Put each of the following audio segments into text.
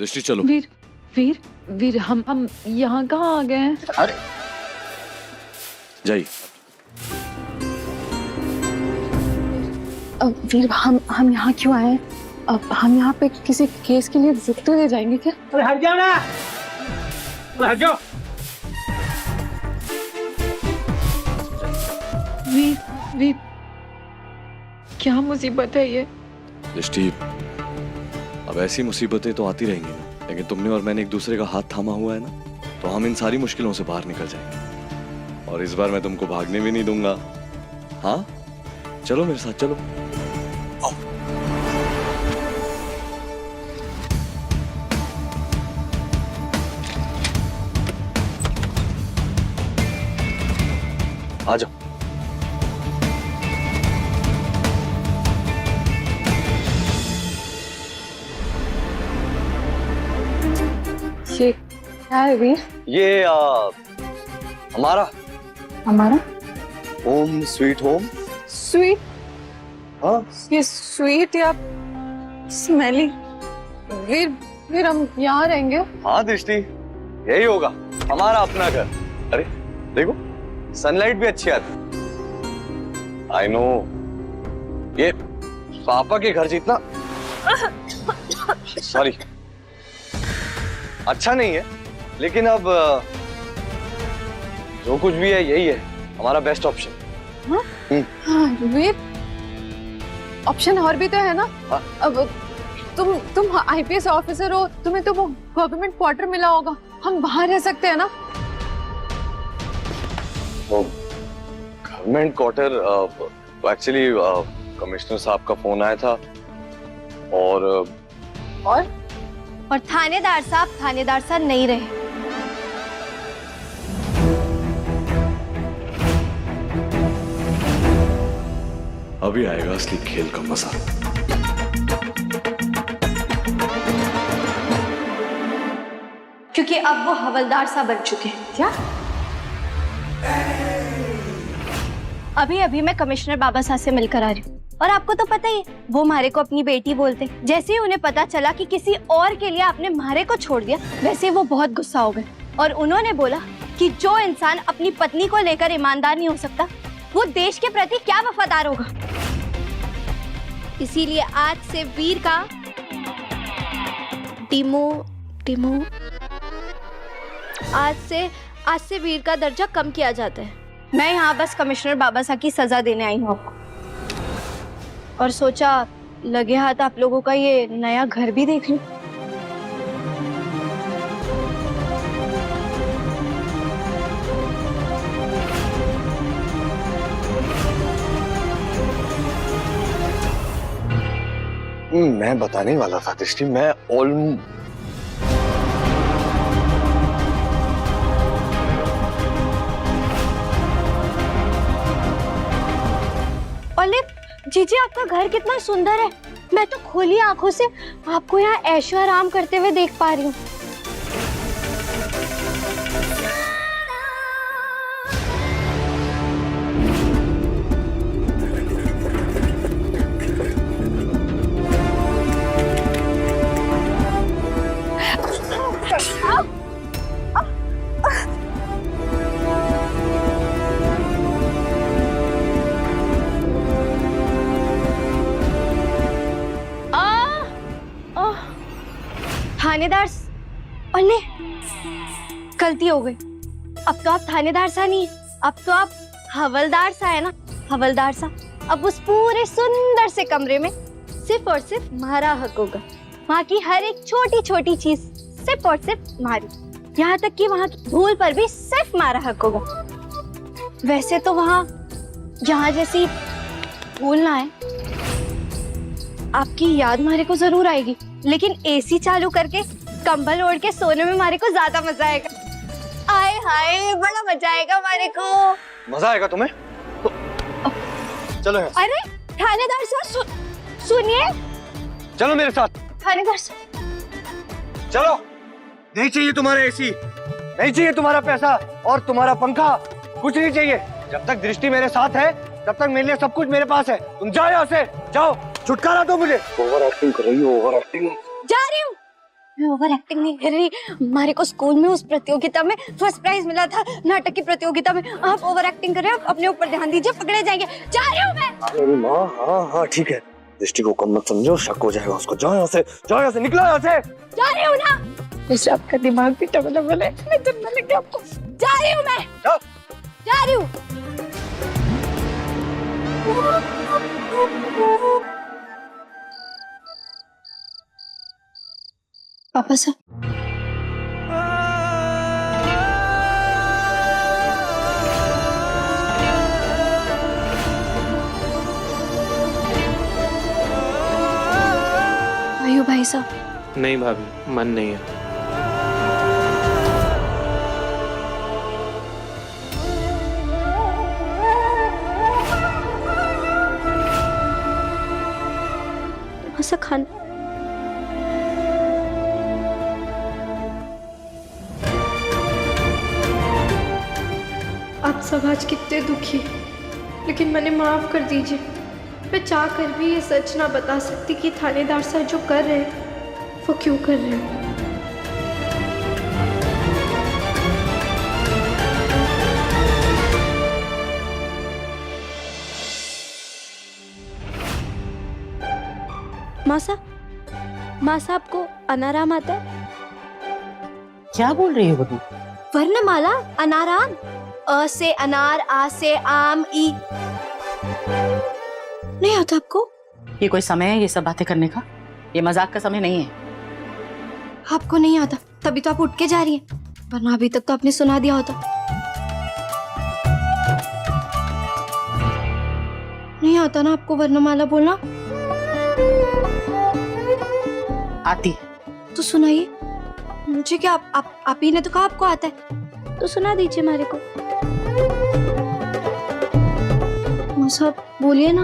दृष्टि चलो। वीर वीर वीर हम यहाँ कहाँ आ गए हैं? अरे जाइए। वीर हम यहाँ क्यों आए हैं? अब हम यहाँ पे किसी केस के लिए रुकते हुए जाएंगे क्या? अरे हट जाओ ना, हट जाओ। वीर वीर क्या मुसीबत है ये? दृष्टि, अब ऐसी मुसीबतें तो आती रहेंगी ना, लेकिन तुमने और मैंने एक दूसरे का हाथ थामा हुआ है ना, तो हम इन सारी मुश्किलों से बाहर निकल जाएंगे। और इस बार मैं तुमको भागने भी नहीं दूंगा। हाँ चलो मेरे साथ, चलो। आओ। आ जाओ। ये क्या है वीर? ये हमारा हमारा होम स्वीट होम। स्वीट? हाँ ये स्वीट या स्मेली? वीर वीर हम यहाँ रहेंगे? हाँ दृष्टि, यही होगा हमारा अपना घर। अरे देखो, सनलाइट भी अच्छी आती। आई नो, ये पापा के घर जितना सॉरी अच्छा नहीं है, लेकिन अब जो कुछ भी है यही है हमारा बेस्ट ऑप्शन। हाँ वीर, ऑप्शन और भी तो है ना। हाँ? अब तुम आईपीएस ऑफिसर हो, तुम्हें तो वो गवर्नमेंट क्वार्टर मिला होगा, हम बाहर रह सकते हैं ना। वो गवर्नमेंट क्वार्टर एक्चुअली कमिश्नर साहब का फोन आया था और थानेदार साहब नहीं रहे। अभी आएगा असली खेल का मजा। क्योंकि अब वो हवलदार साहब बन चुके हैं। क्या? अभी मैं कमिश्नर बाबा साहब से मिलकर आ रही हूँ। और आपको तो पता ही है, वो म्हारे को अपनी बेटी बोलते। जैसे ही उन्हें पता चला कि किसी और के लिए आपने म्हारे को छोड़ दिया, वैसे वो बहुत गुस्सा हो गए और उन्होंने बोला कि जो इंसान अपनी पत्नी को लेकर ईमानदार नहीं हो सकता, वो देश के प्रति क्या वफादार होगा। इसीलिए आज से वीर का आज से वीर का दर्जा कम किया जाता है। मैं यहाँ बस कमिश्नर बाबा साहब की सजा देने आई हूँ आपको, और सोचा लगे हाथ आप लोगों का ये नया घर भी देख लूं। मैं बताने वाला था दृष्टि, मैं जीजी आपका घर कितना सुंदर है। मैं तो खुली आंखों से आपको यहाँ ऐशो आराम करते हुए देख पा रही हूँ। थानेदार अरे गलती हो गई। अब तो आप थानेदार सा नहीं, अब तो आप हवलदार सा है ना। हवलदार सा अब उस पूरे सुंदर से कमरे में सिर्फ और सिर्फ हमारा हक होगा। वहाँ की हर एक छोटी छोटी चीज सिर्फ और सिर्फ हमारी, यहाँ तक कि वहाँ की धूल पर भी सिर्फ हमारा हक होगा। वैसे तो वहाँ यहाँ जैसी धूल ना है, आपकी याद हमारे को जरूर आएगी, लेकिन एसी चालू करके कंबल ओढ़ के सोने में हमारे को ज्यादा मजा आएगा। आए हाय बड़ा मजा आएगा हमारे को। मजा आएगा तुम्हें? तो चलो यहाँ। अरे थानेदार साहब सुनिए, चलो मेरे साथ। थानेदार साहब चलो। नहीं चाहिए तुम्हारा एसी, नहीं चाहिए तुम्हारा पैसा और तुम्हारा पंखा, कुछ नहीं चाहिए। जब तक दृष्टि मेरे साथ है तब तक मेरे लिए सब कुछ मेरे पास है। तुम जाओ यहाँ से, जाओ, छुटकारा दो मुझे। ओवर एक्टिंग कर रही हो, ओवर एक्टिंग। जा रही हूँ। मैं ओवर एक्टिंग नहीं कर रही। हमारे को स्कूल में उस प्रतियोगिता में फर्स्ट प्राइज मिला था, नाटक की प्रतियोगिता में। आप ओवर एक्टिंग कर रहे हो, अपने ऊपर ध्यान दीजिए, पकड़े जाएंगे। जा रही हूँ मैं। मेरी माँ, हाँ ठीक है, दृष्टि को कम मत समझो, शक हो जाएगा उसको। जाओ यहाँ से, निकलो यहाँ से। जा रही हूँ ना। वैसे आपका दिमाग भी टबल है, मैं डरने लगी आपको। जा रही हूँ मैं, जा रही हूँ। पापा साहब, आयु भाई साहब। नहीं भाभी, मन नहीं है। ऐसा खाना आप सब आज कितने दुखी, लेकिन मैंने माफ कर दीजिए। मैं चाह कर भी ये सच ना बता सकती कि थानेदार साहब जो कर रहे हैं वो क्यों कर रहे हैं। माँ साहब को अनाराम आता है? क्या बोल रही हो तू? वर्णमाला अनाराम। अ से अनार, आ से आम, ई। नहीं आता आपको? ये कोई समय है ये सब बातें करने का? ये मजाक का समय नहीं है। आपको नहीं आता तभी तो आप उठ के जा रही हैं, वरना अभी तक तो आपने सुना दिया होता। नहीं आता ना आपको वर्णमाला बोलना? आती तो सुनाइए मुझे। क्या आप ही ने तो कहा आपको आता है, तो सुना दीजिए हमारे को। साहब बोलिए ना।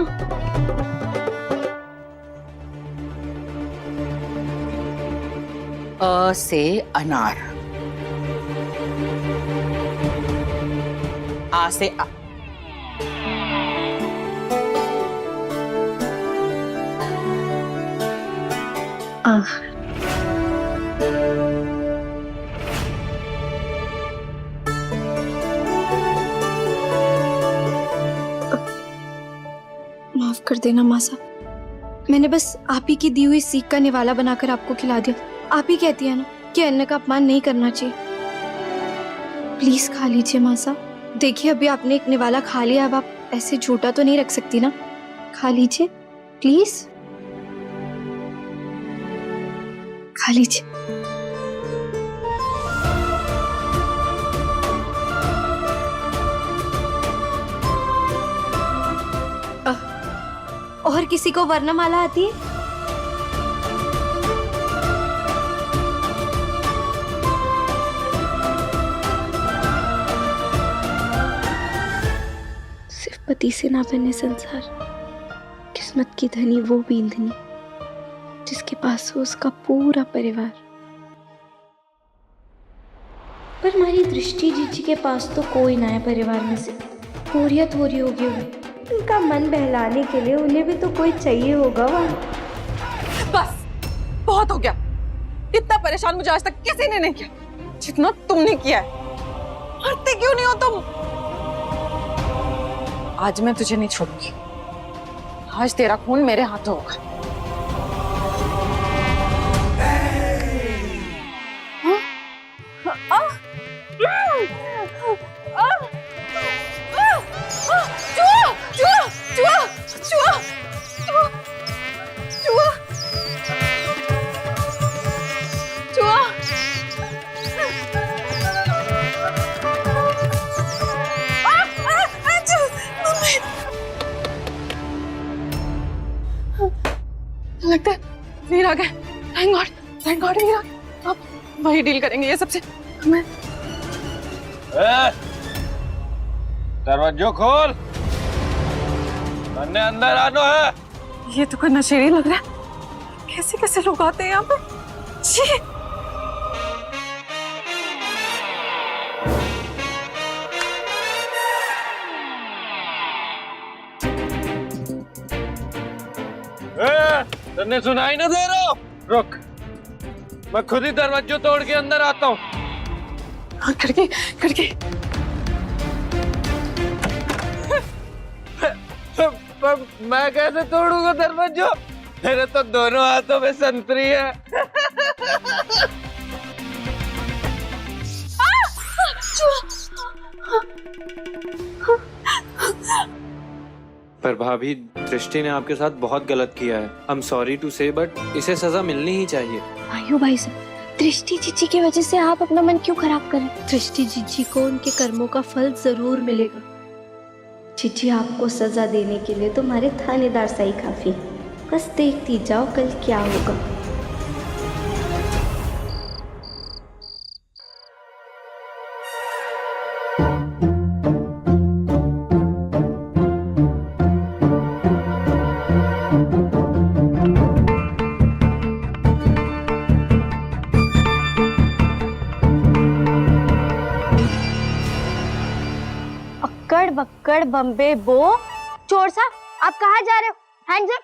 अ से अनार, आ से आ, आह। माफ कर देना माँ साहब, मैंने बस आप ही की दी हुई सीख का निवाला बनाकर आपको खिला दिया। आप ही कहती है ना कि अन्न का अपमान नहीं करना चाहिए। प्लीज खा लीजिए माँ साहब। देखिए अभी आपने एक निवाला खा लिया, अब आप ऐसे झूठा तो नहीं रख सकती ना। खा लीजिए प्लीज, खा लीजिए। और किसी को वर्णमाला आती है? सिर्फ पति से ना बने संसार, किस्मत की धनी वो बींधनी जिसके पास हो उसका पूरा परिवार। पर हमारी दृष्टि जीजी के पास तो कोई ना है परिवार में से। बोरियत हो रही होगी उन्हें, उनका मन बहलाने के लिए उन्हें भी तो कोई चाहिए होगा। वहाँ बस बहुत हो गया। इतना परेशान मुझे आज तक किसी ने नहीं किया जितना तुमने किया है। मरते क्यों नहीं हो तुम? आज मैं तुझे नहीं छोड़ूंगी। आज तेरा खून मेरे हाथों होगा। लगता है वीर आ गए। थैंक गॉड वीर आ गए। अब वही डील करेंगे ये सबसे। हमें दरवाजा खोल, अंदर आना है। ये तो कोई नशेड़ी लग रहा है। कैसे कैसे लोग आते हैं यहाँ पे। छी। तन्ने सुनाई ना दे रहा? रुक, मैं खुद ही दरवाजा तोड़ के अंदर आता हूँ। हाँ, खिड़की खिड़की। मैं कैसे तोड़ूंगा दरवाजा? मेरे तो दोनों हाथों में संतरी है। पर भाभी, दृष्टि ने आपके साथ बहुत गलत किया है। आई एम सॉरी टू से, बट इसे सजा मिलनी ही चाहिए। आयु भाई साहब, दृष्टि जीजी की वजह से आप अपना मन क्यों खराब करें? दृष्टि जीजी को उनके कर्मों का फल जरूर मिलेगा। जीजी, आपको सजा देने के लिए तुम्हारे थानेदार सही काफी। बस देखती जाओ कल क्या होगा। अक्कड़ बक्कड़ बम्बे बो। चोर साहब, आप कहाँ जा रहे हो? Hands up.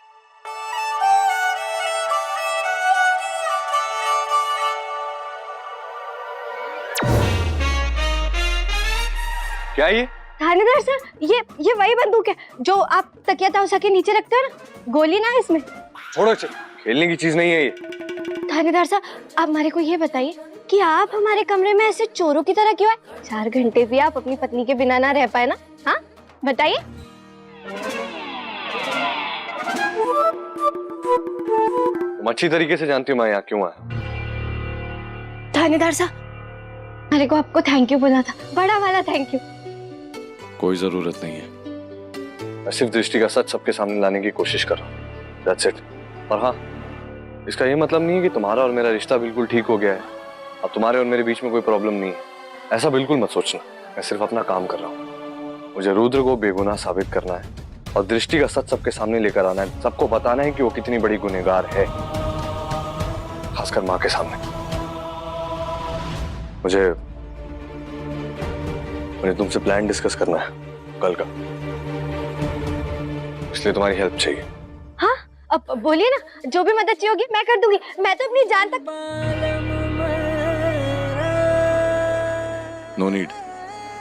क्या ये? थानेदार सर, ये वही बंदूक है जो आप तकिया तौसा के नीचे रखते हो ना। गोली ना है इसमें। छोड़ो, खेलने की चीज नहीं है ये। थानेदार साहब, आप हमारे को ये बताइए कि आप हमारे कमरे में ऐसे चोरों की तरह क्यों आए? 4 घंटे भी आप अपनी पत्नी के बिना ना रह पाए ना? हाँ, बताइए। तुम अच्छी तरीके से जानती हो मैं यहाँ क्यों आया। थानेदार साहब, हमारे को आपको थैंक यू बोलना था, बड़ा वाला थैंक यू। कोई जरूरत नहीं है। मैं सिर्फ दृष्टि का सच सबके सामने लाने की कोशिश कर रहा हूँ। That's it। और हाँ, इसका ये मतलब नहीं है कि तुम्हारा और मेरा रिश्ता बिल्कुल ठीक हो गया है। अब तुम्हारे और मेरे बीच में कोई प्रॉब्लम नहीं है, ऐसा बिल्कुल मत सोचना। मैं सिर्फ अपना काम कर रहा हूँ। मुझे रुद्र को बेगुनाह साबित करना है और दृष्टि का सच सबके सामने लेकर आना है। सबको बताना है कि वो कितनी बड़ी गुनहगार है, खासकर माँ के सामने। मुझे तुमसे प्लान डिस्कस करना है कल का, इसलिए तुम्हारी हेल्प चाहिए। हाँ, अब बोलिए ना, जो भी मदद चाहिए होगी मैं कर दूंगी। मैं तो अपनी जान तक। No need.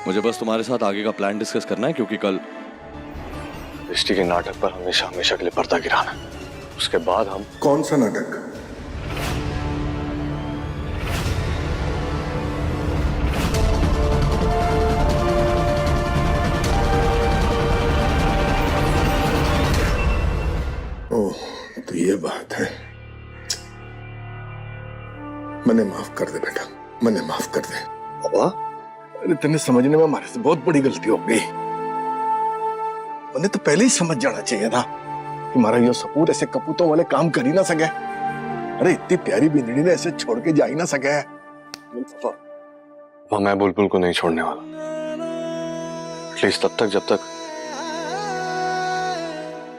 मुझे बस तुम्हारे साथ आगे का प्लान डिस्कस करना है, क्योंकि कल दृष्टि के नाटक पर हमेशा हमेशा के लिए पर्दा गिराना है। उसके बाद हम। कौन सा नाटक? ओह, तो ये बात है। मने माफ कर दे बेटा, मने माफ कर दे। बाबा, अरे तेने समझने में हमारे से बहुत बड़ी गलती हो गई। मैंने तो पहले ही समझ जाना चाहिए था कि हमारा ये सपूत ऐसे कपूतों वाले काम कर ही ना सके। अरे इतनी प्यारी बिंदड़ी ने ऐसे छोड़ के जा ही ना सके। तो मैं बुलबुल को नहीं छोड़ने वाला, एटलीस्ट तब तक जब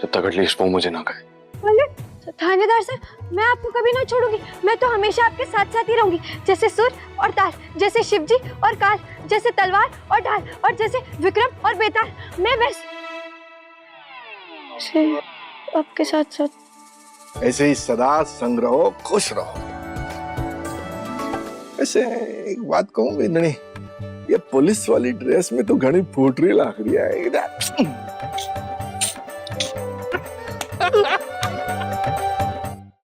तक एटलीस्ट वो मुझे ना कहे। थानेदार सर, मैं आपको कभी ना छोड़ूंगी। मैं तो हमेशा आपके साथ साथ ही रहूंगी। जैसे सुर और ताल, जैसे शिवजी और काल, जैसे तलवार और ढाल, और जैसे विक्रम और बेताल। मैं बस आपके साथ साथ ऐसे ही सदा संग रहो, खुश रहो। ऐसे एक बात कहूँ बिंदनी, ये पुलिस वाली ड्रेस में तो घनी फूटरी लाग रही है।